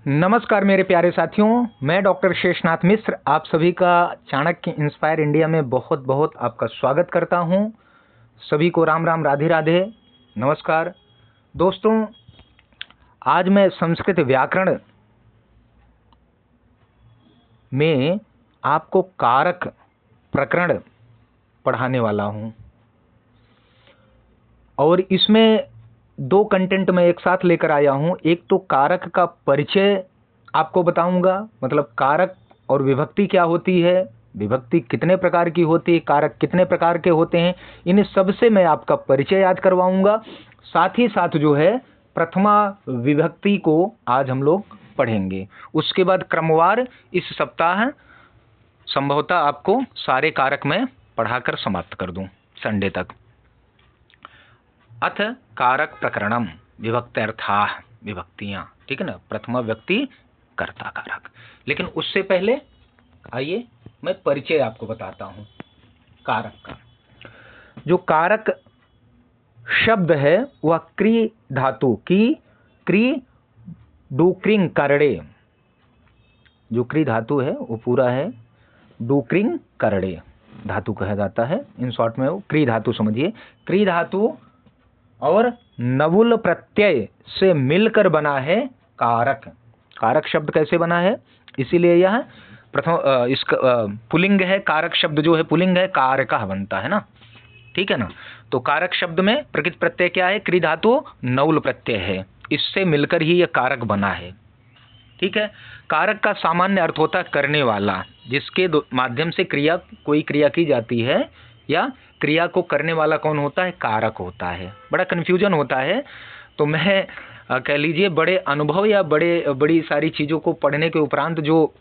नमस्कार मेरे प्यारे साथियों, मैं डॉक्टर शेषनाथ मिश्र आप सभी का चाणक्य इंस्पायर इंडिया में बहुत बहुत आपका स्वागत करता हूं। सभी को राम राम, राधे राधे, नमस्कार। दोस्तों, आज मैं संस्कृत व्याकरण में आपको कारक प्रकरण पढ़ाने वाला हूं और इसमें दो कंटेंट मैं एक साथ लेकर आया हूं। एक तो कारक का परिचय आपको बताऊंगा, मतलब कारक और विभक्ति क्या होती है, विभक्ति कितने प्रकार की होती है, कारक कितने प्रकार के होते हैं, इन सब से मैं आपका परिचय याद करवाऊंगा। साथ ही साथ जो है प्रथमा विभक्ति को आज हम लोग पढ़ेंगे। उसके बाद क्रमवार इस सप्ताह संभवतः आपको सारे कारक मैं पढ़ाकर समाप्त कर दूं संडे तक। अथ कारक प्रकरणम विभक्त्यर्थाः, विभक्तियां, ठीक है ना, प्रथमा व्यक्ति कर्ता कारक। लेकिन उससे पहले आइए मैं परिचय आपको बताता हूं कारक का। जो कारक शब्द है वह क्री धातु की क्री डूक्रिंग करड़े, जो क्री धातु है वो पूरा है डूक्रिंग करड़े धातु कहा जाता है। इन शॉर्ट में वो क्री धातु समझिए। क्री धातु और नवुल प्रत्यय से मिलकर बना है कारक। कारक शब्द कैसे बना है, इसीलिए यह प्रथम इसका पुल्लिंग है। कारक शब्द जो है पुल्लिंग है, कारकः बनता है ना, ठीक है ना। तो कारक शब्द में प्रकृत प्रत्यय क्या है, क्री धातु नवुल प्रत्यय है, इससे मिलकर ही यह कारक बना है, ठीक है। कारक का सामान्य अर्थ होता है करने वाला, जिसके माध्यम से कोई क्रिया की जाती है, या क्रिया को करने वाला कौन होता है, कारक होता है। बड़ा कन्फ्यूजन होता है, तो मैं कह लीजिए बड़े अनुभव या बड़ी सारी चीज़ों को पढ़ने के उपरांत जो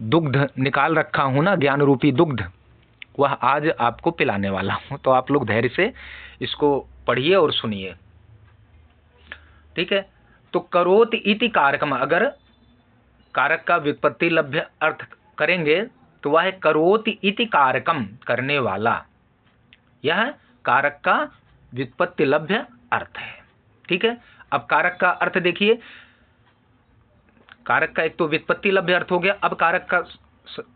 दुग्ध निकाल रखा हूँ ना, ज्ञान रूपी दुग्ध, वह आज आपको पिलाने वाला हूँ। तो आप लोग धैर्य से इसको पढ़िए और सुनिए, ठीक है। तो करोति इति कारकम, अगर कारक का व्युत्पत्ति लभ्य अर्थ करेंगे तो वह है करोति इति कारकम, करने वाला। यह कारक का व्युत्पत्ति लभ्य अर्थ है, ठीक है। अब कारक का अर्थ देखिए, कारक का एक तो व्युत्पत्ति लभ्य अर्थ हो गया। अब कारक का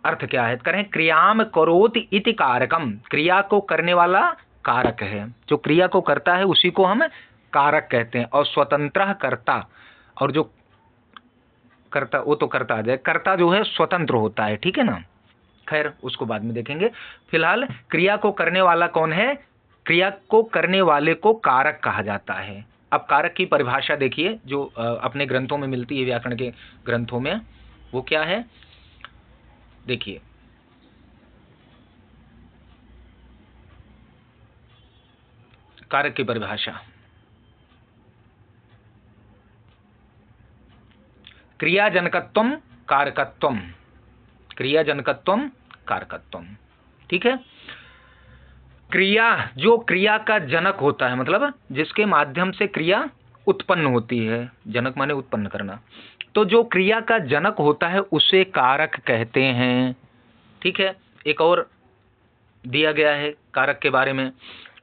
अर्थ क्या है, करें क्रियाम करोति इति कारकम, क्रिया को करने वाला कारक है। जो क्रिया को करता है उसी को हम कारक कहते हैं। और स्वतंत्र कर्ता, और जो कर्ता वो तो कर्ता आ जाए, कर्ता जो है स्वतंत्र होता है, ठीक है ना। खैर उसको बाद में देखेंगे। फिलहाल क्रिया को करने वाला कौन है, क्रिया को करने वाले को कारक कहा जाता है। अब कारक की परिभाषा देखिए, जो अपने ग्रंथों में मिलती है, व्याकरण के ग्रंथों में, वो क्या है देखिए। कारक की परिभाषा, क्रियाजनकत्वम कारकत्वम, क्रियाजनकत्वम कारकत्वम, ठीक है। क्रिया, जो क्रिया का जनक होता है, मतलब जिसके माध्यम से क्रिया उत्पन्न होती है, जनक माने उत्पन्न करना, तो जो क्रिया का जनक होता है उसे कारक कहते हैं, ठीक है। एक और दिया गया है कारक के बारे में,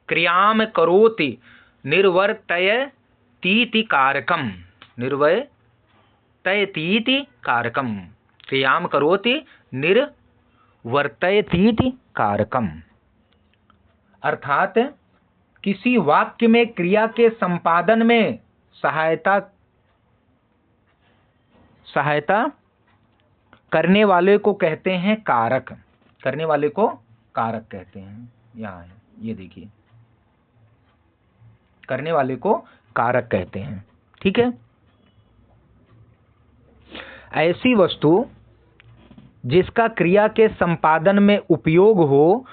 क्रियाम करोति निर्वर्तयतीति कारकम, निर्वर्तयतीति कारकम, क्रियाम करोति निर्वर्तयतीति कारकम। अर्थात किसी वाक्य में क्रिया के संपादन में सहायता करने वाले को कहते हैं कारक, करने वाले को कारक कहते हैं। यहाँ है, ये देखिए, करने वाले को कारक कहते हैं, ठीक है। ऐसी वस्तु जिसका क्रिया के संपादन में उपयोग हो,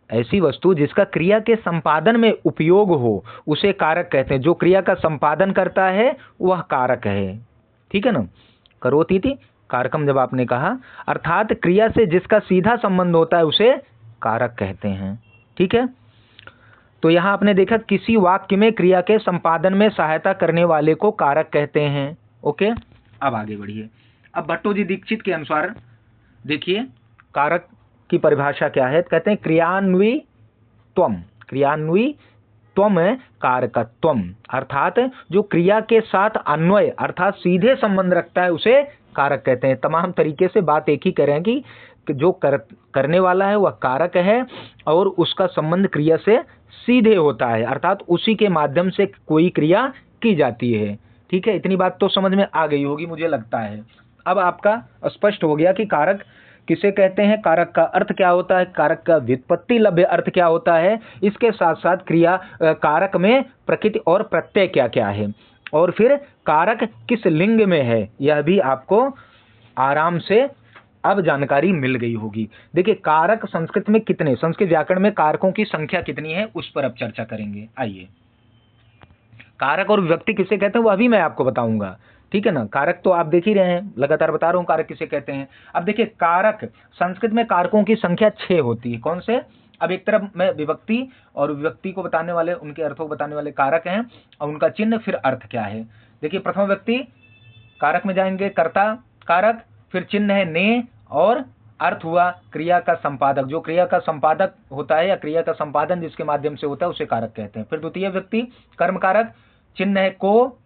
ऐसी वस्तु जिसका क्रिया के संपादन में उपयोग हो उसे कारक कहते हैं। जो क्रिया का संपादन करता है वह कारक है, ठीक है ना। करोति इति कारकम जब आपने कहा, अर्थात क्रिया से जिसका सीधा संबंध होता है उसे कारक कहते हैं, ठीक है। तो यहां आपने देखा किसी वाक्य में क्रिया के संपादन में सहायता करने वाले को कारक कहते हैं, ओके। अब आगे बढ़िए। अब भट्टो जी दीक्षित के अनुसार देखिए कारक की परिभाषा क्या है, कहते हैं क्रियान्वित्वम कारकत्वम कारकत्वम, अर्थात जो क्रिया के साथ अन्वय अर्थात सीधे संबंध रखता है उसे कारक कहते हैं। तमाम तरीके से बात एक ही करें कि जो करने वाला है वह कारक है और उसका संबंध क्रिया से सीधे होता है, अर्थात उसी के माध्यम से कोई क्रिया की जाती है। ठीक है, इतनी बात तो समझ में आ गई होगी मुझे लगता है। अब आपका स्पष्ट हो गया कि कारक किसे कहते हैं, कारक का अर्थ क्या होता है, कारक का व्युत्पत्ति लभ्य अर्थ क्या होता है, इसके साथ साथ क्रिया कारक में प्रकृति और प्रत्यय क्या क्या है, और फिर कारक किस लिंग में है, यह भी आपको आराम से अब जानकारी मिल गई होगी। देखिए कारक संस्कृत में कितने, संस्कृत व्याकरण में कारकों की संख्या कितनी है उस पर अब चर्चा करेंगे। आइए, कारक और विभक्ति किसे कहते हैं वह भी मैं आपको बताऊंगा। ठीक है ना, कारक तो आप देख ही रहे हैं, लगातार बता रहा हूं कारक किसे कहते हैं। अब देखिए कारक संस्कृत में कारकों की संख्या 6 होती है। कौन से? अब एक तरफ मैं विभक्ति और विभक्ति को बताने वाले, उनके अर्थों को बताने वाले कारक हैं और उनका चिन्ह फिर अर्थ क्या है। देखिए प्रथम व्यक्ति कारक में जाएंगे कर्ता कारक, फिर चिन्ह है ने, और अर्थ हुआ क्रिया का संपादक, जो क्रिया का संपादक होता है या क्रिया का संपादन जिसके माध्यम से होता है उसे कारक कहते हैं। फिर द्वितीय व्यक्ति कर्म कारक, चिन्ह है को,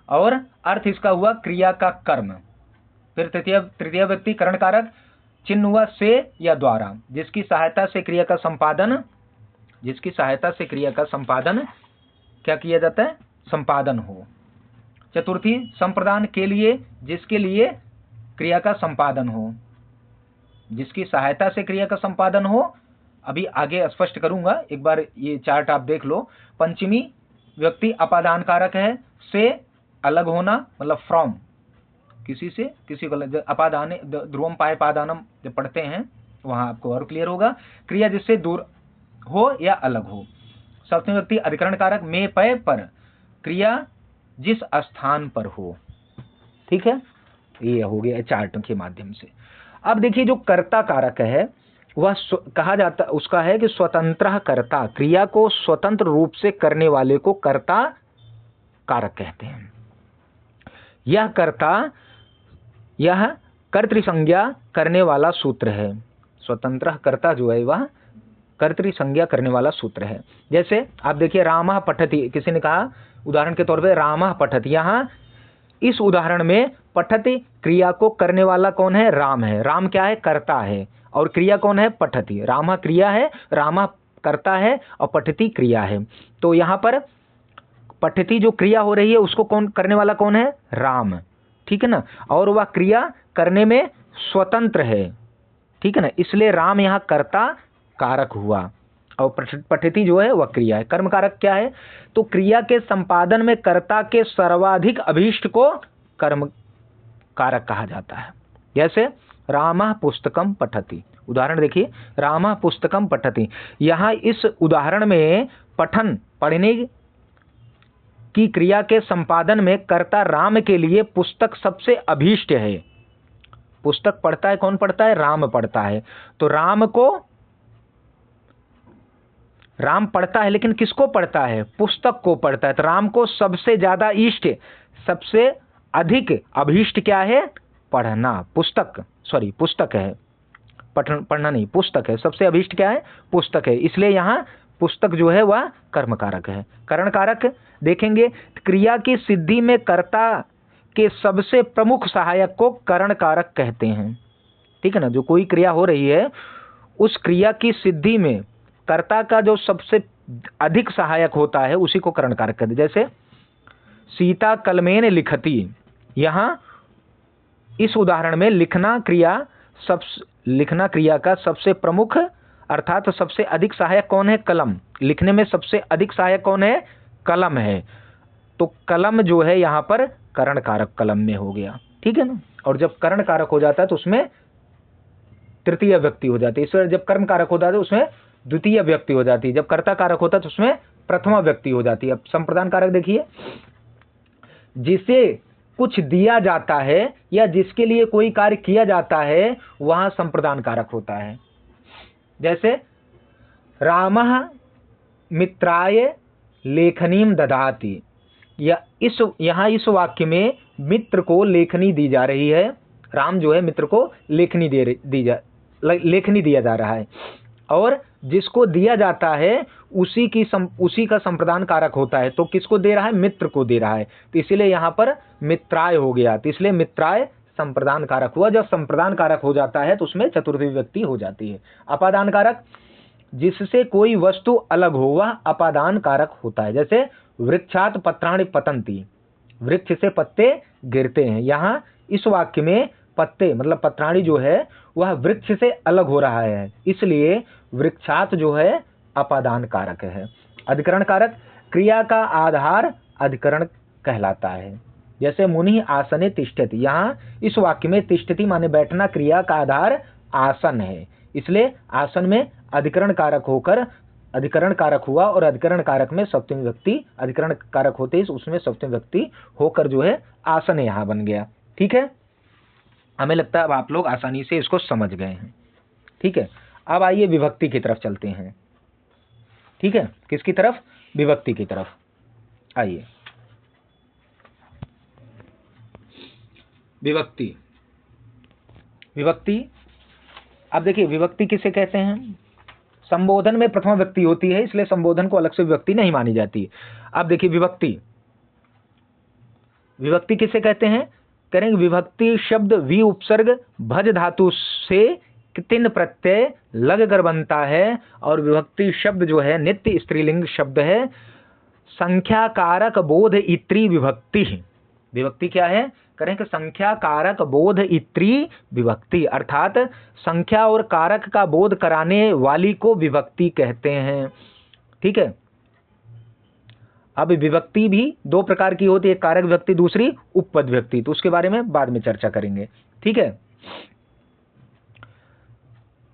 और अर्थ इसका हुआ क्रिया का कर्म। फिर तृतीय व्यक्ति करण कारक, चिन्ह हुआ से या द्वारा, जिसकी सहायता से क्रिया का संपादन, जिसकी सहायता से क्रिया का संपादन क्या किया जाता है, संपादन हो। चतुर्थी संप्रदान के लिए, जिसके लिए क्रिया का संपादन हो, जिसकी सहायता से क्रिया का संपादन हो। अभी आगे स्पष्ट करूंगा, एक बार ये चार्ट आप देख लो। पंचमी व्यक्ति अपादान कारक है, से अलग होना मतलब फ्रॉम, किसी से किसी को, अपादान ध्रुवम पाए पादानम जब पढ़ते हैं वहां आपको और क्लियर होगा, क्रिया जिससे दूर हो या अलग हो। सप्तमी व्यक्ति अधिकरण कारक, में पय पर, क्रिया जिस स्थान पर हो। ठीक है, ये हो गया चार्ट के माध्यम से। अब देखिए जो कर्ता कारक है वह कहा जाता उसका है कि स्वतंत्र कर्ता, क्रिया को स्वतंत्र रूप से करने वाले को कर्ता कारक कहते हैं। यह कर्ता, यह कर्तृसंज्ञा करने वाला सूत्र है। स्वतंत्र कर्ता जो है वह कर्तृसंज्ञा करने वाला सूत्र है। जैसे आप देखिए रामः पठति, किसी ने कहा उदाहरण के तौर पे रामः पठति, यहाँ इस उदाहरण में पठति क्रिया को करने वाला कौन है, राम है। राम क्या है, कर्ता है, और क्रिया कौन है, पठति। रामः क्रिया है, रामः कर्ता है और पठति क्रिया है। तो यहाँ पर पठति जो क्रिया हो रही है उसको कौन करने वाला कौन है, राम। ठीक है ना, और वह क्रिया करने में स्वतंत्र है। ठीक है ना, इसलिए राम यहाँ कर्ता कारक हुआ और पठति जो है वह क्रिया है। कर्म कारक क्या है, तो क्रिया के संपादन में कर्ता के सर्वाधिक अभीष्ट को कर्म कारक कहा जाता है। जैसे रामः पुस्तकम पठति, उदाहरण देखिए रामः पुस्तकम पठति, यहाँ इस उदाहरण में पठन पढ़ने की क्रिया के संपादन में कर्ता राम के लिए पुस्तक सबसे अभीष्ट है। पुस्तक पढ़ता है कौन पढ़ता है, राम पढ़ता है। तो राम पढ़ता है, लेकिन किसको पढ़ता है, पुस्तक को पढ़ता है। तो राम को सबसे ज्यादा इष्ट, सबसे अधिक अभीष्ट क्या है, पढ़ना। पुस्तक है, पढ़ना नहीं, पुस्तक है। सबसे अभीष्ट क्या है, पुस्तक है, इसलिए यहाँ पुस्तक जो है वह कर्म कारक है। करण कारक देखेंगे, क्रिया की सिद्धि में कर्ता के सबसे प्रमुख सहायक को करण कारक कहते हैं। ठीक है ना, जो कोई क्रिया हो रही है उस क्रिया की सिद्धि में कर्ता का जो सबसे अधिक सहायक होता है उसी को करण कारक कहते हैं। जैसे सीता कलमेन लिखती, यहाँ इस उदाहरण में लिखना क्रिया का सबसे प्रमुख अर्थात सबसे अधिक सहायक कौन है, कलम। लिखने में सबसे अधिक सहायक कौन है, कलम है। तो कलम जो है यहाँ पर करण कारक कलम में हो गया। ठीक है ना, और जब करण कारक हो जाता है तो उसमें तृतीय व्यक्ति हो जाती है। इसलिए जब कर्म कारक होता है तो उसमें द्वितीय व्यक्ति हो जाती है। जब कर्ता कारक होता है तो उसमें प्रथमा व्यक्ति हो जाती है। अब संप्रदान कारक देखिए, जिसे कुछ दिया जाता है या जिसके लिए कोई कार्य किया जाता है वहां संप्रदान कारक होता है। जैसे रामः मित्राय लेखनीम ददाति, यहाँ इस वाक्य में मित्र को लेखनी दी जा रही है। राम जो है मित्र को लेखनी दिया जा रहा है। और जिसको दिया जाता है उसी का संप्रदान कारक होता है। तो किसको दे रहा है? मित्र को दे रहा है, तो इसीलिए यहाँ पर मित्राय हो गया। तो इसलिए मित्राय संप्रदान कारक हुआ। जब संप्रदान कारक हो जाता है तो उसमें चतुर्थी विभक्ति हो जाती है। अपादान कारक, जिससे कोई वस्तु अलग हो वह अपादान कारक होता है। जैसे वृक्षात पत्राणि पतंती, वृक्ष से पत्ते गिरते हैं। यहाँ इस वाक्य में पत्ते मतलब पत्राणि जो है वह वृक्ष से अलग हो रहा है, इसलिए वृक्षात जो है अपादान कारक है। अधिकरण कारक, क्रिया का आधार अधिकरण कहलाता है। जैसे मुनि आसने तिष्ठति, यहाँ इस वाक्य में तिष्ठति माने बैठना क्रिया का आधार आसन है, इसलिए आसन में अधिकरण कारक होकर अधिकरण कारक हुआ और अधिकरण कारक में सप्तमी विभक्ति, अधिकरण कारक होते ही उसमें सप्तमी विभक्ति होकर जो है आसन यहाँ बन गया। ठीक है, हमें लगता है अब आप लोग आसानी से इसको समझ गए हैं। ठीक है, अब आइए विभक्ति की तरफ चलते हैं। ठीक है, किसकी तरफ? विभक्ति की तरफ आइए। विभक्ति, विभक्ति, अब देखिए विभक्ति किसे कहते हैं? संबोधन में प्रथमा विभक्ति होती है, इसलिए संबोधन को अलग से विभक्ति नहीं मानी जाती। अब देखिए विभक्ति, विभक्ति किसे कहते हैं? करेंगे विभक्ति शब्द वि उपसर्ग भज धातु से तिन प्रत्यय लग कर बनता है, और विभक्ति शब्द जो है नित्य स्त्रीलिंग शब्द है। संख्या कारक बोध इत्री विभक्ति, विभक्ति क्या है? करें कि संख्या कारक बोध इत्री विभक्ति, अर्थात संख्या और कारक का बोध कराने वाली को विभक्ति कहते हैं। ठीक है, अब विभक्ति भी दो प्रकार की होती है, एक कारक विभक्ति, दूसरी उपपद विभक्ति, तो उसके बारे में बाद में चर्चा करेंगे। ठीक है,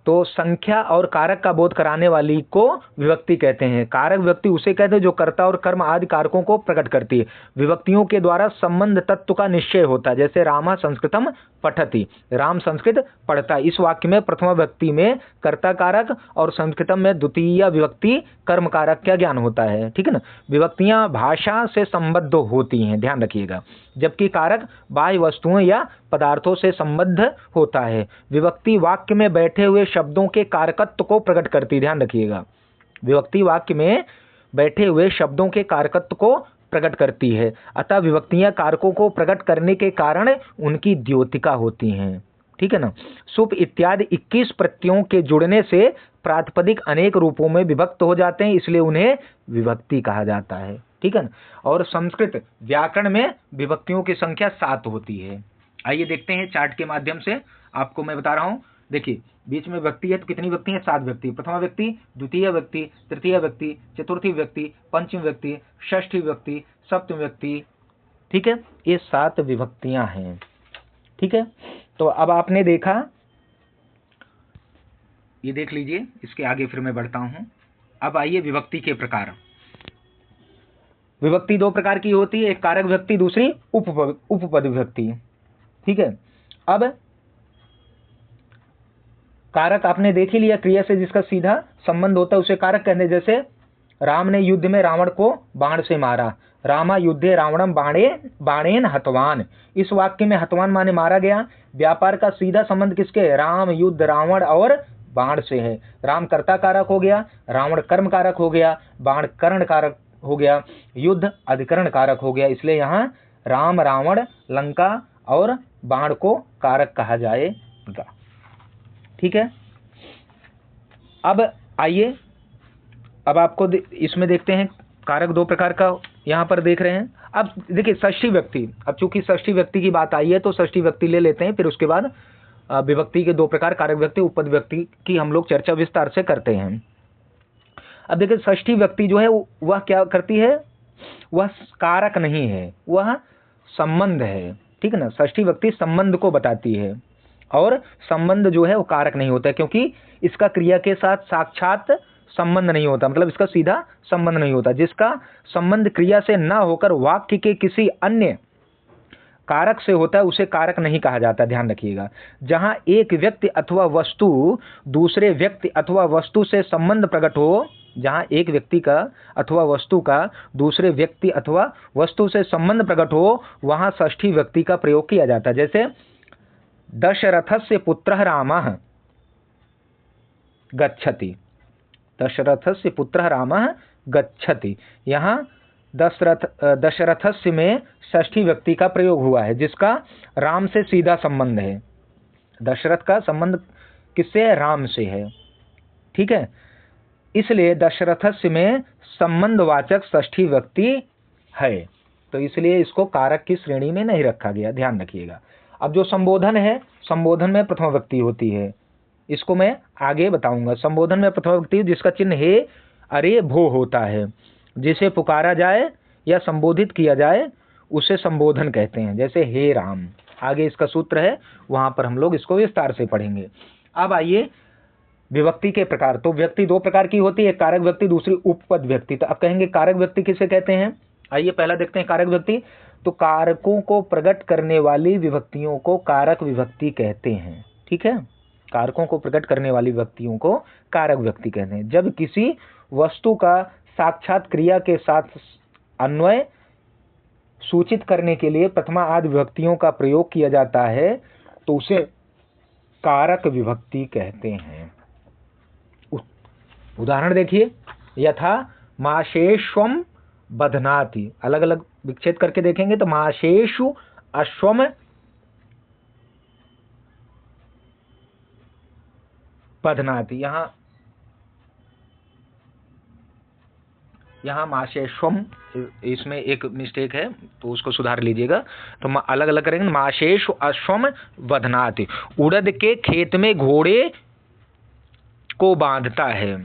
तो संख्या और कारक का बोध कराने वाली को विभक्ति कहते हैं। कारक विभक्ति उसे कहते हैं जो कर्ता और कर्म आदि कारकों को प्रकट करती है। विभक्तियों के द्वारा संबंध तत्व का निश्चय होता है। जैसे रामा संस्कृतम पठति, राम संस्कृत पढ़ता है। इस वाक्य में प्रथमा विभक्ति में कर्ता कारक और संस्कृतम में द्वितीय विभक्ति कर्म कारक का ज्ञान होता है। ठीक है ना, विभक्तियां भाषा से संबद्ध होती हैं, ध्यान रखिएगा, जबकि कारक बाह्य वस्तुओं या पदार्थों से संबद्ध होता है। विभक्ति वाक्य में बैठे हुए शब्दों के कारकत्व को प्रकट करती है, ध्यान रखिएगा, विभक्ति वाक्य में बैठे हुए शब्दों के कारकत्व को प्रकट करती है। अतः विभक्तियां कारकों को प्रकट करने के कारण उनकी द्योतिका होती हैं। ठीक है ना, सुप इत्यादि 21 प्रत्ययों के जुड़ने से प्रातिपदिक अनेक रूपों में विभक्त हो जाते हैं, इसलिए उन्हें विभक्ति कहा जाता है। ठीक है ना, और संस्कृत व्याकरण में विभक्तियों की संख्या 7 होती है। आइए देखते हैं चार्ट के माध्यम से, आपको मैं बता रहा हूं। देखिए बीच में व्यक्ति है तो कितनी व्यक्ति है? 7 व्यक्ति। प्रथमा व्यक्ति, द्वितीय व्यक्ति, तृतीय व्यक्ति, चतुर्थी व्यक्ति, पंचमी व्यक्ति, षष्ठी व्यक्ति, सप्तमी व्यक्ति। ठीक है, ये 7 विभक्तियां हैं। ठीक है, तो अब आपने देखा, ये देख लीजिए, इसके आगे फिर मैं बढ़ता हूं। अब आइए विभक्ति के प्रकार। विभक्ति दो प्रकार की होती है, एक कारक विभक्ति, दूसरी उपपद विभक्ति। ठीक है, अब कारक आपने देख ही लिया, क्रिया से जिसका सीधा संबंध होता है उसे कारक कहते हैं। जैसे राम ने युद्ध में रावण को बाण से मारा, रामा युद्धे रावणम बाणेन हतवान। इस वाक्य में हतवान माने मारा गया। व्यापार का सीधा संबंध किसके? राम युद्ध रावण और बाण से है। राम कर्ता कारक हो गया, रावण कर्म कारक हो गया, बाण करण कारक हो गया, युद्ध अधिकरण कारक हो गया। इसलिए यहाँ राम, रावण, लंका और बाण को कारक कहा जाएगा। ठीक है, अब आइए, अब आपको इसमें देखते हैं कारक दो प्रकार का यहाँ पर देख रहे हैं। अब देखिए षष्ठी व्यक्ति, अब चूंकि षष्ठी व्यक्ति की बात आई है तो षष्ठी व्यक्ति ले लेते हैं, फिर उसके बाद विभक्ति के दो प्रकार कारक व्यक्ति उपपद व्यक्ति की हम लोग चर्चा विस्तार से करते हैं। अब देखिए षष्ठी व्यक्ति जो है वह क्या करती है? वह कारक नहीं है, वह संबंध है। ठीक है ना, षष्ठी व्यक्ति संबंध को बताती है और संबंध जो है वो कारक नहीं होता है, क्योंकि इसका क्रिया के साथ साक्षात संबंध नहीं होता, मतलब इसका सीधा संबंध नहीं होता। जिसका संबंध क्रिया से न होकर वाक्य के किसी अन्य कारक से होता है उसे कारक नहीं कहा जाता, ध्यान रखिएगा। जहां एक व्यक्ति अथवा वस्तु दूसरे व्यक्ति अथवा वस्तु से संबंध प्रकट हो, जहां एक व्यक्ति का अथवा वस्तु का दूसरे व्यक्ति अथवा वस्तु से संबंध प्रकट हो, वहां षष्ठी व्यक्ति का प्रयोग किया जाता है। जैसे दशरथस्य पुत्रः रामः गच्छति, दशरथस्य पुत्रः रामः गच्छति। यहाँ दशरथस्य में षष्ठी व्यक्ति का प्रयोग हुआ है, जिसका राम से सीधा संबंध है। दशरथ का संबंध किससे है? राम से है। ठीक है, इसलिए दशरथस्य में संबंधवाचक षष्ठी व्यक्ति है, तो इसलिए इसको कारक की श्रेणी में नहीं रखा गया, ध्यान रखिएगा। अब जो संबोधन है, संबोधन में प्रथम व्यक्ति होती है, इसको मैं आगे बताऊंगा। संबोधन में प्रथम व्यक्ति जिसका चिन्ह हे, अरे, भो होता है, जिसे पुकारा जाए या संबोधित किया जाए उसे संबोधन कहते हैं। जैसे हे राम, आगे इसका सूत्र है, वहां पर हम लोग इसको विस्तार से पढ़ेंगे। अब आइए विभक्ति के प्रकार। तो व्यक्ति दो प्रकार की होती है, एक कारक व्यक्ति, दूसरी उपपद व्यक्ति। तो अब कहेंगे कारक व्यक्ति किसे कहते हैं। आइए पहला देखते हैं कारक व्यक्ति। तो कारकों को प्रकट करने वाली विभक्तियों को कारक विभक्ति कहते हैं। ठीक है, कारकों को प्रकट करने वाली विभक्तियों को कारक व्यक्ति कहते हैं। जब किसी वस्तु का साक्षात क्रिया के साथ अन्वय सूचित करने के लिए प्रथमा आदि विभक्तियों का प्रयोग किया जाता है तो उसे कारक विभक्ति कहते हैं। उदाहरण देखिए, यथा माशेष्वम बध्नाति, अलग अलग विच्छेद करके देखेंगे तो माशेषु अश्वम बध्नाति। यहाँ माशेष्वम, इसमें एक मिस्टेक है तो उसको सुधार लीजिएगा। तो अलग अलग करेंगे। माशेषु अश्वम बध्नाति, उड़द के खेत में घोड़े को बांधता है।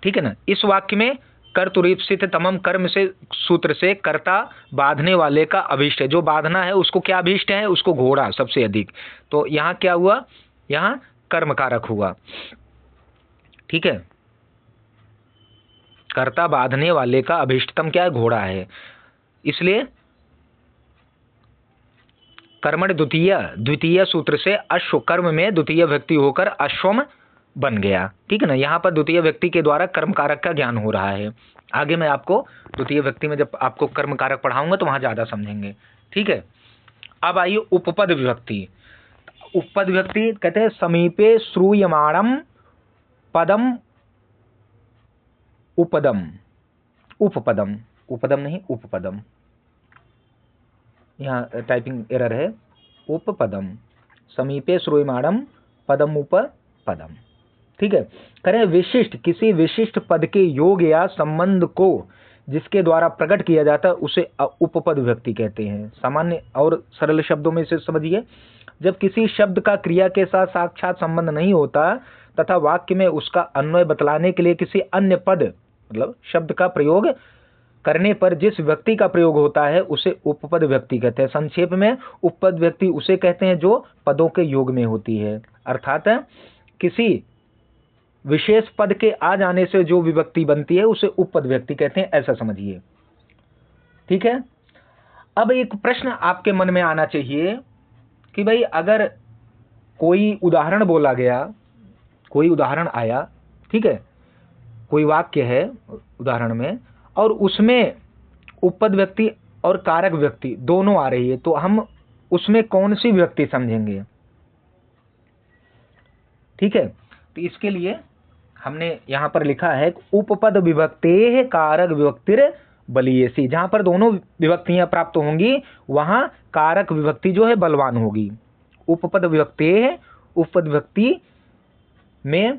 ठीक है ना। इस वाक्य में कर्तुरीप्सित तमम कर्म से सूत्र से कर्ता बांधने वाले का अभिष्ट है। जो बांधना है उसको क्या अभिष्ट है? उसको घोड़ा सबसे अधिक। तो यहाँ क्या हुआ? यहाँ कर्म कारक हुआ। ठीक है, कर्ता बांधने वाले का अभिष्टतम क्या है? घोड़ा है। इसलिए कर्मण द्वितीय सूत्र से अश्व, कर्म में द्वितीय व्यक्ति होकर अश्वम बन गया। ठीक है ना। यहाँ पर द्वितीय व्यक्ति के द्वारा कर्म कारक का ज्ञान हो रहा है। आगे मैं आपको द्वितीय व्यक्ति में जब आपको कर्म कारक पढ़ाऊंगा तो वहां ज्यादा समझेंगे। ठीक है। अब आइए उपपद विभक्ति। उपपद विभक्ति कहते हैं समीपे श्रूयमाणम पदम उपदम, उपपदम, उपदम नहीं उपपदम, यहाँ टाइपिंग एरर है। उपपदम, समीपे श्रूयमाणम पदम उपपदम। ठीक है। करें विशिष्ट, किसी विशिष्ट पद के योग या संबंध को जिसके द्वारा प्रकट किया जाता है उसे उपपद विभक्ति कहते हैं। सामान्य और सरल शब्दों में इसे समझिए। जब किसी शब्द का क्रिया के साथ साक्षात संबंध नहीं होता तथा वाक्य में उसका अन्वय बतलाने के लिए किसी अन्य पद मतलब शब्द का प्रयोग करने पर जिस व्यक्ति का प्रयोग होता है उसे उपपद व्यक्ति कहते हैं। संक्षेप में उपपद व्यक्ति उसे कहते हैं जो पदों के योग में होती है, अर्थात किसी विशेष पद के आ जाने से जो विभक्ति बनती है उसे उपपद व्यक्ति कहते हैं, ऐसा समझिए। ठीक है। अब एक प्रश्न आपके मन में आना चाहिए कि भाई अगर कोई उदाहरण बोला गया, कोई उदाहरण आया, ठीक है, कोई वाक्य है उदाहरण में और उसमें उपपद व्यक्ति और कारक व्यक्ति दोनों आ रही है, तो हम उसमें कौन सी व्यक्ति समझेंगे? ठीक है। तो इसके लिए हमने यहां पर लिखा है उपपद विभक्ते कारक विभक्तिर बलीयसी। जहां पर दोनों विभक्तियां प्राप्त होंगी वहां कारक विभक्ति जो है बलवान होगी। उपपद विभक्ते, उपपद विभक्ति में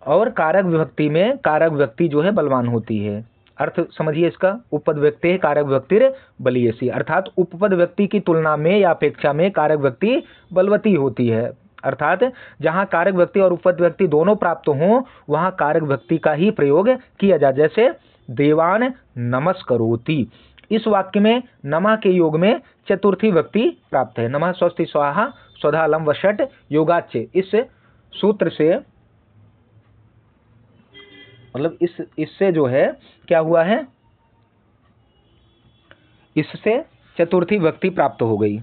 और कारक विभक्ति में कारक व्यक्ति जो है बलवान होती है। अर्थ समझिए इसका, उपपद व्यक्ति कारक व्यक्तिर बलीयसी, अर्थात उपपद व्यक्ति की तुलना में या अपेक्षा में कारक व्यक्ति बलवती होती है। अर्थात जहां कारक व्यक्ति और उपपद व्यक्ति दोनों प्राप्त हों वहां कारक व्यक्ति का ही प्रयोग किया जाए। जैसे देवान नमस्करोति, इस वाक्य में नमः के योग में चतुर्थी व्यक्ति प्राप्त है। नमः स्वस्ति स्वाहा स्वधा लम वषट योगाच्य, इस सूत्र से मतलब इससे जो है क्या हुआ है, इससे चतुर्थी व्यक्ति प्राप्त हो गई।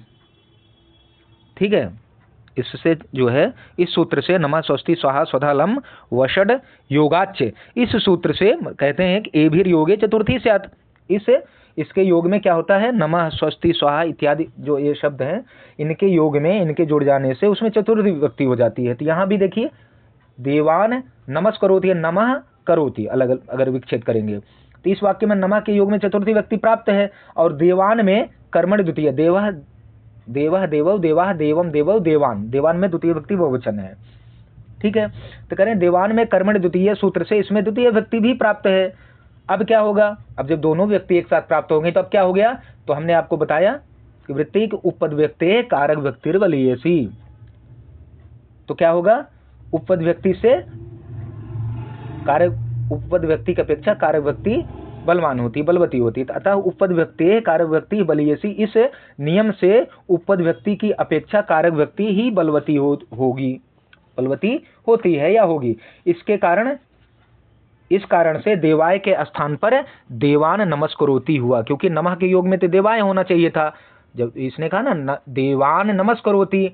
ठीक है। इससे जो है इस सूत्र से नमः स्वस्ति स्वाहा स्वधा लम वषड योगाच्य, इस सूत्र से कहते हैं कि एभिर योगे चतुर्थी स्यात्। इसके योग में क्या होता है, नमः स्वस्ति स्वाहा इत्यादि जो ये शब्द हैं इनके योग में इनके जुड़ जाने से उसमें चतुर्थी व्यक्ति हो जाती है। तो यहाँ भी देखिए देवान नमस्करोति, नमः करोति, अलग अगर विच्छेद करेंगे तो इस वाक्य में नमः के योग में चतुर्थी व्यक्ति प्राप्त है, और देवान में कर्मण द्वितीय, देवः देवः देवौ देवाः देवम देवौ देवान, देवान में द्वितीय व्यक्ति बहुवचन है। ठीक है, तो करें देवान में कर्मण द्वितीय सूत्र से इसमें द्वितीय व्यक्ति भी प्राप्त है। अब क्या होगा, अब जब दोनों व्यक्ति एक साथ प्राप्त होंगे तो अब क्या हो गया, तो हमने आपको बताया कि वृत्ति उपपद व्यक्ति कारक व्यक्तिर्बलीयसी, तो क्या होगा, उपपद व्यक्ति से कारक, उपपद व्यक्ति की अपेक्षा कारक व्यक्ति बलवान होती, बलवती होती, अतः उपपद व्यक्ति कारक व्यक्ति बलीयसी, इस नियम से उपपद व्यक्ति की अपेक्षा कारक व्यक्ति ही बलवती होगी, बलवती होती है या होगी। इसके कारण, इस कारण से देवाय के स्थान पर देवान नमस्करोति हुआ, क्योंकि नमः के योग में तो देवाय होना चाहिए था। जब इसने कहा ना देवान नमस्करोति,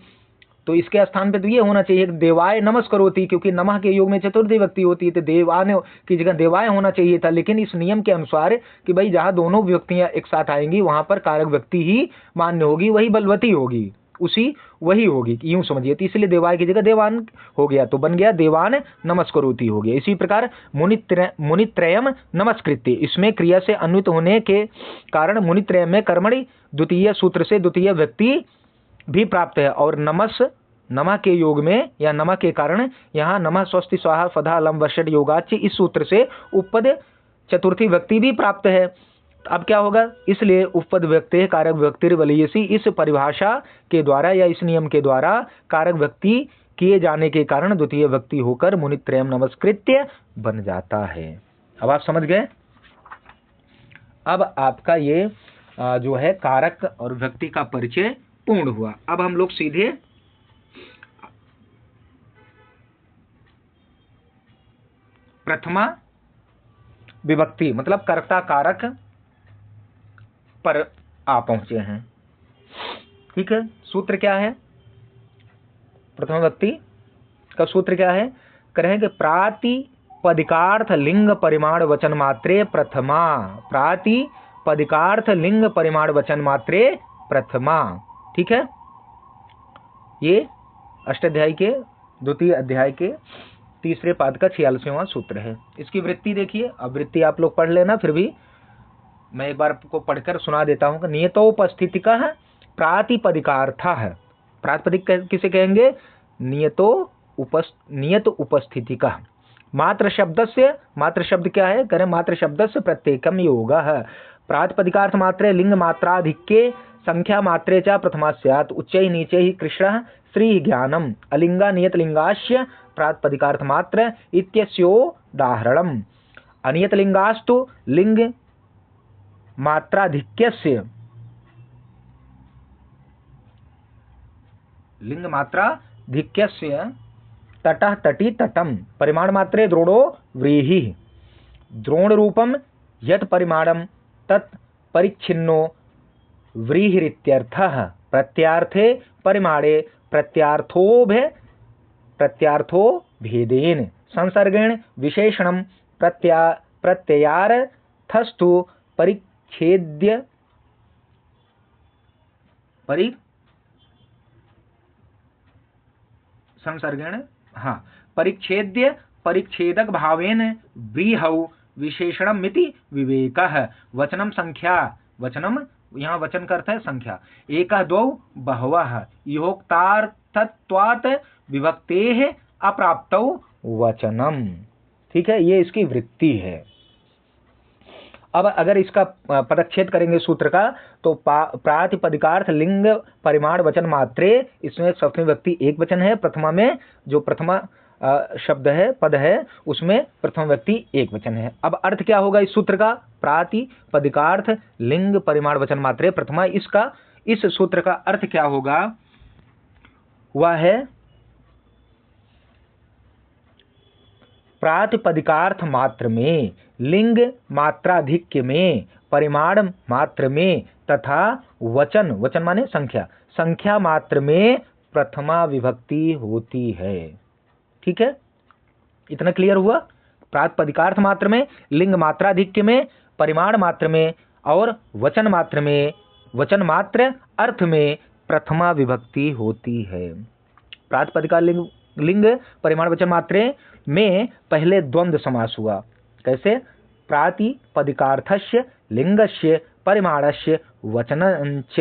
तो इसके स्थान पे तो ये होना चाहिए देवाय नमस्करोति, क्योंकि नमः के योग में चतुर्थी व्यक्ति होती है, तो देवान की जगह देवाय होना चाहिए था। लेकिन इस नियम के अनुसार कि भाई जहां दोनों व्यक्तियां एक साथ आएंगी वहां पर कारक व्यक्ति ही मान्य होगी, वही बलवती होगी, उसी वही होगी, यूं समझिए। तो इसलिए देवाय की जगह देवान हो गया, तो बन गया देवान नमस्करोति हो गया। इसी प्रकार मुनित्रयम नमस्कृत्य, इसमें क्रिया से अन्वित होने के कारण मुनित्रय में कर्मणि द्वितीय सूत्र से द्वितीय व्यक्ति भी प्राप्त है, और नमः के योग में या नमः के कारण यहाँ नमः स्वस्ति स्वाहा फधा अलम वर्षट योगाच्य इस सूत्र से उपपद चतुर्थी व्यक्ति भी प्राप्त है। अब क्या होगा, इसलिए उपपद व्यक्ति कारक व्यक्तिर्बलीयसी, इस परिभाषा के द्वारा या इस नियम के द्वारा कारक व्यक्ति किए जाने के कारण द्वितीय व्यक्ति होकर मुनित्रयम नमस्कृत्य बन जाता है। अब आप समझ गए। अब आपका ये जो है कारक और व्यक्ति का परिचय पूर्ण हुआ। अब हम लोग सीधे प्रथमा विभक्ति मतलब कर्ता कारक पर आ पहुंचे हैं। ठीक है, सूत्र क्या है, प्रथम व्यक्ति का सूत्र क्या है, कहेंगे प्रातिपदिकार्थ लिंग परिमाण वचन मात्रे प्रथमा, प्रातिपदिकार्थ लिंग परिमाण वचन मात्रे प्रथमा। ठीक है, ये अष्टाध्यायी के द्वितीय अध्याय के तीसरे पाद का 46वां सूत्र है। इसकी वृत्ति देखिए, अब वृत्ति आप लोग पढ़ लेना, फिर भी मैं एक बार आपको पढ़कर सुना देता हूं। नियतोपस्थितिका प्रातिपदिकार्थ है, प्रातिपदिक किसे कहेंगे, नियत उपस्थितिका। मात्र शब्द से, मात्र शब्द क्या है, करें मात्र शब्द से प्रत्येकम योग है। प्रातिपदिकार्थ मात्रे लिंग मात्राधिक्ये संख्या मात्रे च प्रथमा स्यात्, उच्चै नीचे ही कृष्ण श्री ज्ञानम, अलिंगा नियत लिंगास्य प्रातिपदिकार्थ मात्र इत्यस्योदाहरणम्। अनियत लिंगास्तु लिंग मात्राधिक्यस्य, लिंग मात्राधिक्यस्य तटः तटी तटम, परिमाण मात्रे द्रोणो व्रीहि, द्रोण रूपम यत् परिमाणम तत् परिच्छिन्नो व्रीहिरित्यर्थः। प्रत्यार्थे परिमाणे प्रत्यार्थो भेदेन संसर्गेण विशेषणम प्रत्ययार्थस्तु परिच्छेद्य संसर्गेण परिच्छेद्य परिच्छेदक भावेन व्रीहौ विशेषणम मिति विवेकः। वचनम संख्या, वचनम यहाँ वचन का अर्थ है संख्या, एक द्वौ बहवः योक्तार्थत्वात् विभक्तेः अप्राप्तौ वचनम। ठीक है, ये इसकी वृत्ति है। अब अगर इसका पदच्छेद करेंगे सूत्र का, तो प्रातिपदिकार्थ लिंग परिमाण वचन मात्रे, इसमें सप्तमी व्यक्ति एक वचन है, प्रथमा में जो प्रथमा शब्द है पद है उसमें प्रथम व्यक्ति एक वचन है। अब अर्थ क्या होगा इस सूत्र का, प्रातिपदिकार्थ लिंग परिमाण वचन मात्रे प्रथमा, इसका इस सूत्र का अर्थ क्या होगा, वह है प्रातिपदिकार्थ मात्र में, लिंग मात्राधिक्य में, परिमाण मात्र में तथा वचन, वचन माने संख्या, संख्या मात्र में प्रथमा विभक्ति होती है। ठीक है, इतना क्लियर हुआ। प्रातिपदिकार्थ मात्र में, लिंग मात्राधिक्य में, परिमाण मात्र में और वचन मात्र में, वचन मात्र अर्थ में प्रथमा विभक्ति होती है। प्रातिपदिका लिंग लिंग परिमाण वचन मात्रे में पहले द्वंद्व समास हुआ। कैसे? प्रातिपदिकार्थस्य लिंगस्य परिमाणस्य वचनञ्च,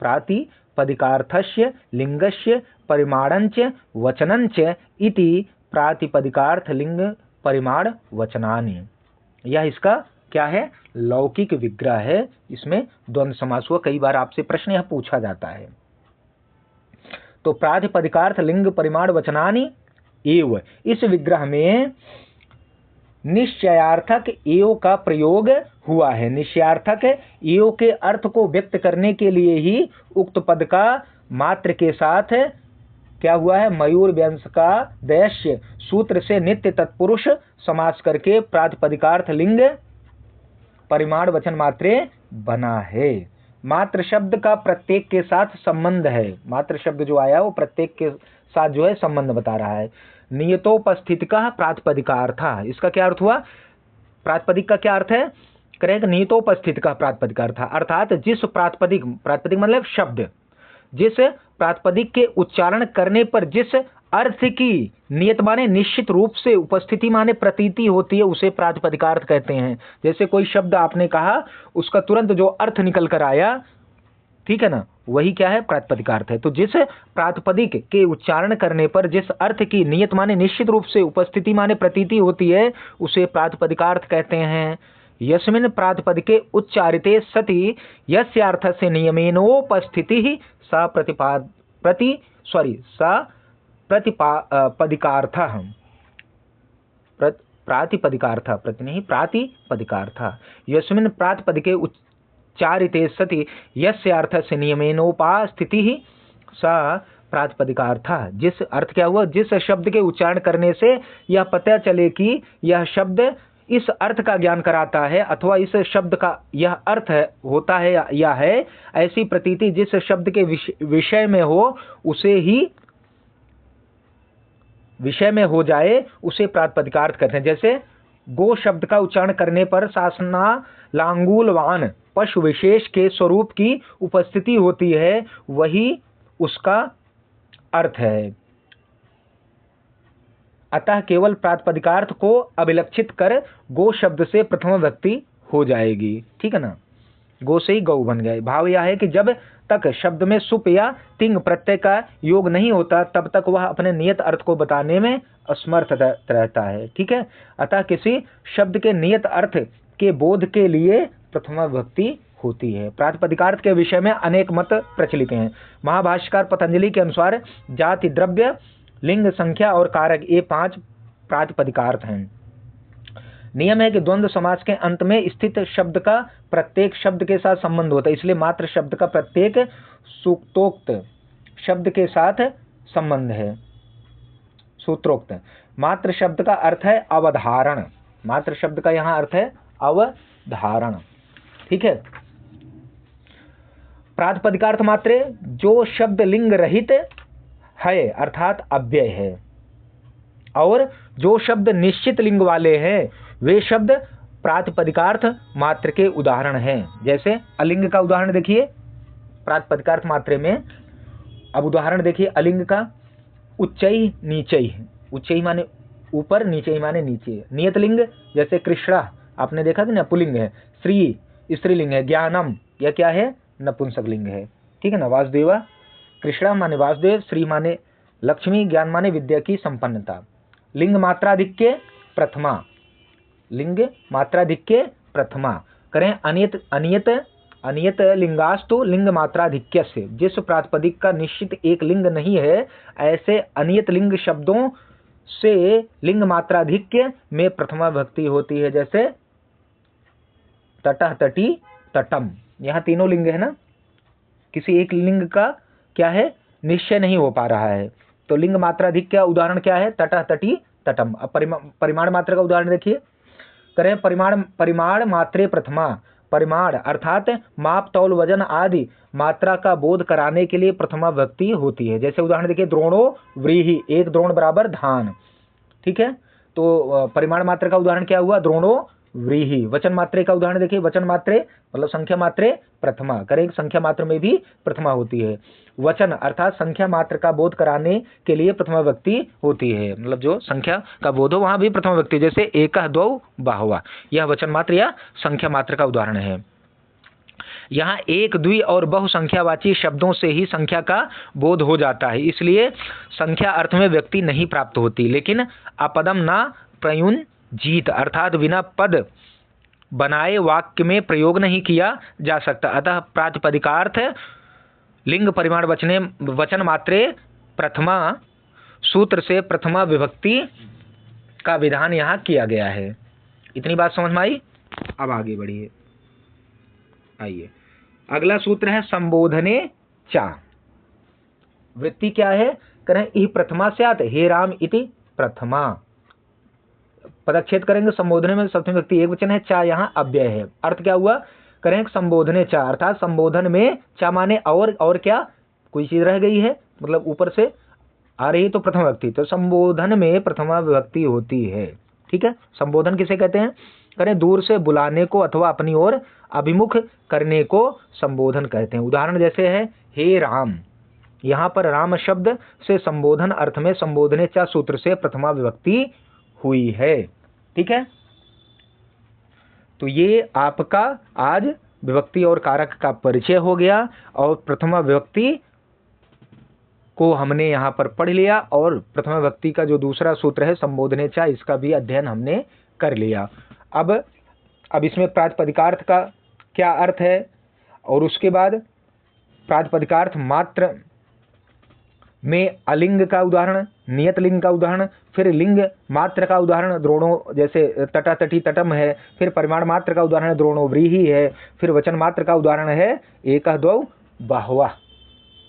प्रातिपदिकार्थस्य लिंगस्य परिमाणञ्च वचनञ्च इति प्रातिपदिकार्थ लिंग परिमाण वचनानि। यह इसका क्या है? लौकिक विग्रह है। इसमें द्वंद्व समास हुआ। कई बार आपसे प्रश्न यह पूछा जाता है। तो प्रातिपदिकार्थ लिंग परिमाण वचनानि एव, इस विग्रह में निश्चयार्थक एव का प्रयोग हुआ है। निश्चयार्थक एव के अर्थ को व्यक्त करने के लिए ही उक्त पद का मात्र के साथ क्या हुआ है? मयूर व्यंश का दैश्य सूत्र से नित्य तत्पुरुष समास करके प्रातिपदिकार्थ लिंग परिमाण वचन मात्रे बना है। मात्र शब्द का प्रत्येक के साथ संबंध है। मात्र शब्द जो आया वो प्रत्येक के साथ जो है संबंध बता रहा है। नियतोपस्थितिका प्रातिपदिकार्थ, इसका क्या अर्थ हुआ? प्रातिपदिक का क्या अर्थ है? करेंगे नियतोपस्थितिका प्रातिपदिकार्थ, अर्थात जिस प्रातिपदिक, प्रातिपदिक मतलब शब्द, जिस प्रातिपदिक के उच्चारण करने पर जिस अर्थ की नियत माने निश्चित रूप से, उपस्थिति माने प्रतीति होती है, उसे प्रातिपदिकार्थ कहते हैं। जैसे कोई शब्द आपने कहा, उसका तुरंत जो अर्थ निकल कर आया, ठीक है ना, वही क्या है? प्रातिपदिकार्थ है। तो जिस प्रातिपदिक के उच्चारण करने पर जिस अर्थ की नियत माने निश्चित रूप से, उपस्थिति माने प्रतीति होती है, उसे प्रातिपदिकार्थ कहते हैं। यस्मिन् प्रातिपदिके उच्चारिते सति यस्यार्थस्य नियमेनोपस्थितिः सा प्रातिपदिकार्थः, प्रातिपदिकार्थः, प्रति नहीं, प्रातिपदिकार्थः। यस्मिन् प्रातिपदिके उच्चारिते सति यस्य अर्थस्य नियमेनोपस्थितिः सा प्रातिपदिकार्थः। जिस अर्थ क्या हुआ? जिस शब्द के उच्चारण करने से यह पता चले कि यह शब्द इस अर्थ का ज्ञान कराता है अथवा इस शब्द का यह अर्थ होता है या है, ऐसी प्रतीति जिस शब्द के विषय में हो, उसे ही विषय में हो जाए, उसे प्रातिपदिकार्थ कहते हैं। जैसे गो शब्द का उच्चारण करने पर शासना लांगूलवान पशु विशेष के स्वरूप की उपस्थिति होती है, वही उसका अर्थ है। अतः केवल प्रातिपदिकार्थ को अभिलक्षित कर गो शब्द से प्रथम विभक्ति हो जाएगी। ठीक है ना, गो से ही गौ बन गए। भाव यह है कि जब तक शब्द में सुप या तिंग प्रत्यय का योग नहीं होता, तब तक वह अपने नियत अर्थ को बताने में असमर्थ रहता है। ठीक है, अतः किसी शब्द के नियत अर्थ के बोध के लिए प्रथमा विभक्ति होती है। प्रातिपदिकार्थ के विषय में अनेक मत प्रचलित हैं। महाभाष्यकार पतंजलि के अनुसार जाति, द्रव्य, लिंग, संख्या और कारक, ये 5 प्रातिपदिकार्थ हैं। नियम है कि द्वंद्व समास के अंत में स्थित शब्द का प्रत्येक शब्द के साथ संबंध होता है, इसलिए मात्र शब्द का प्रत्येक सूक्तोक्त शब्द के साथ संबंध है। सूत्रोक्त मात्र शब्द का अर्थ है अवधारण। मात्र शब्द का यहाँ अर्थ है अवधारण। ठीक है, प्रातिपदिकार्थ मात्रे जो शब्द लिंग रहित है अर्थात अव्यय है, और जो शब्द निश्चित लिंग वाले हैं वे शब्द प्रातिपदिकार्थ मात्र के उदाहरण हैं। जैसे अलिंग का उदाहरण देखिए प्रातिपदिकार्थ मात्रे में। अब उदाहरण देखिए अलिंग का, उच्चई नीचई। उच्चई माने ऊपर, नीचई माने नीचे। नियतलिंग जैसे कृष्णा, आपने देखा था ना, पुल्लिंग है। श्री स्त्रीलिंग है। ज्ञानम, यह क्या है? नपुंसक लिंग है। ठीक है ना। वासुदेवा, कृष्णा माने वासुदेव, श्री माने लक्ष्मी, ज्ञान माने विद्या की संपन्नता। लिंग मात्राधिक्य प्रथमा, लिंग मात्राधिक्य प्रथमा। करें अनियत लिंगास्तु लिंग मात्राधिक्य से। जिस प्रातिपदिक का निश्चित एक लिंग नहीं है, ऐसे अनियत लिंग शब्दों से लिंग मात्राधिक्य में प्रथमा विभक्ति होती है। जैसे तटः, तटी, तटम, यहाँ तीनों लिंग है ना। किसी एक लिंग का क्या है? निश्चय नहीं हो पा रहा है, तो लिंग मात्राधिक्य का उदाहरण क्या है? तटः, तटी, तटम। अब परिमाण मात्रा का उदाहरण देखिए। करें परिमाण मात्रे प्रथमा। परिमाण अर्थात माप, तौल, वजन आदि मात्रा का बोध कराने के लिए प्रथमा विभक्ति होती है। जैसे उदाहरण देखिए द्रोणो व्रीहि, 1 द्रोण बराबर धान। ठीक है, तो परिमाण मात्रा का उदाहरण क्या हुआ? द्रोणो व्रीहि। वचन मात्रे का उदाहरण देखिए, वचन मात्रे मतलब संख्या मात्रे प्रथमा, करेक्ट, संख्या मात्र में भी प्रथमा होती है। वचन अर्थात संख्या मात्र का बोध कराने के लिए प्रथमा व्यक्ति होती है, मतलब जो संख्या का बोध हो वहां भी प्रथमा व्यक्ति, जैसे एकः द्वौ बाहवः, यह वचन मात्र या संख्या मात्र का उदाहरण है। यहाँ एक, द्वि और बहुसंख्यावाची शब्दों से ही संख्या का बोध हो जाता है, इसलिए संख्या अर्थ में व्यक्ति नहीं प्राप्त होती। लेकिन अपदम ना प्रयुंजीत अर्थात बिना पद बनाए वाक्य में प्रयोग नहीं किया जा सकता। अतः प्रातिपदिकार्थ लिंग परिमाण वचन मात्रे प्रथमा सूत्र से प्रथमा विभक्ति का विधान यहाँ किया गया है। इतनी बात समझ में आई? अब आगे बढ़िए, आइए अगला सूत्र है संबोधने चा। वृत्ति क्या है? करें इ प्रथमा स्यात् हे राम इति प्रथमा। पदच्छेद करेंगे, संबोधने में सप्तमी व्यक्ति एक वचन है, चा यहाँ अव्यय है। अर्थ क्या हुआ? करें संबोधने चा अर्थात संबोधन में चा माने और क्या, कोई चीज रह गई है, मतलब ऊपर से आ रही तो प्रथमा व्यक्ति, तो संबोधन में प्रथमा विभक्ति होती है। ठीक है, संबोधन किसे कहते हैं? करें दूर से बुलाने को अथवा अपनी ओर अभिमुख करने को संबोधन कहते हैं। उदाहरण जैसे है हे राम, यहाँ पर राम शब्द से संबोधन अर्थ में संबोधने चा सूत्र से प्रथमा विभक्ति हुई है। ठीक है, तो ये आपका आज विभक्ति और कारक का परिचय हो गया और प्रथमा विभक्ति को हमने यहाँ पर पढ़ लिया और प्रथमा विभक्ति का जो दूसरा सूत्र है संबोधने चा, इसका भी अध्ययन हमने कर लिया। अब इसमें प्रातिपदिकार्थ का क्या अर्थ है और उसके बाद प्रातिपदिकार्थ मात्र में अलिंग का उदाहरण, नियत लिंग का उदाहरण, फिर लिंग मात्र का उदाहरण द्रोणों जैसे तटा तटी तटम है, फिर परिमाण मात्र का उदाहरण द्रोणो व्रीहि है, फिर वचन मात्र का उदाहरण है एकः द्वौ बाहवः।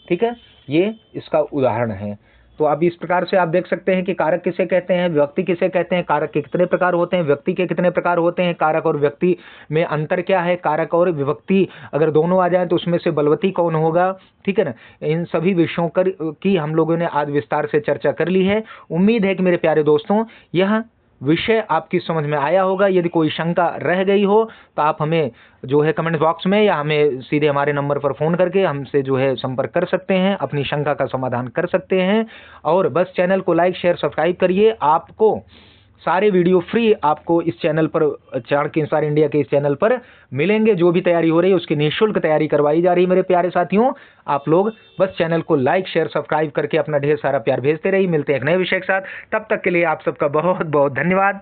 ठीक है, ये इसका उदाहरण है। तो अब इस प्रकार से आप देख सकते हैं कि कारक किसे कहते हैं, विभक्ति किसे कहते हैं, कारक के कितने प्रकार होते हैं, व्यक्ति के कितने प्रकार होते हैं, कारक और व्यक्ति में अंतर क्या है, कारक और विभक्ति अगर दोनों आ जाएं तो उसमें से बलवती कौन होगा। ठीक है ना, इन सभी विषयों की हम लोगों ने आज विस्तार से चर्चा कर ली है। उम्मीद है कि मेरे प्यारे दोस्तों यह विषय आपकी समझ में आया होगा। यदि कोई शंका रह गई हो तो आप हमें जो है कमेंट बॉक्स में या हमें सीधे हमारे नंबर पर फ़ोन करके हमसे जो है संपर्क कर सकते हैं, अपनी शंका का समाधान कर सकते हैं। और बस चैनल को लाइक शेयर सब्सक्राइब करिए। आपको सारे वीडियो फ्री आपको इस चैनल पर, चाणक्य इंस्पायर इंडिया के इस चैनल पर मिलेंगे। जो भी तैयारी हो रही है उसकी निःशुल्क तैयारी करवाई जा रही है मेरे प्यारे साथियों। आप लोग बस चैनल को लाइक शेयर सब्सक्राइब करके अपना ढेर सारा प्यार भेजते रहिए। मिलते हैं एक नए विषय के साथ, तब तक के लिए आप सबका बहुत बहुत धन्यवाद।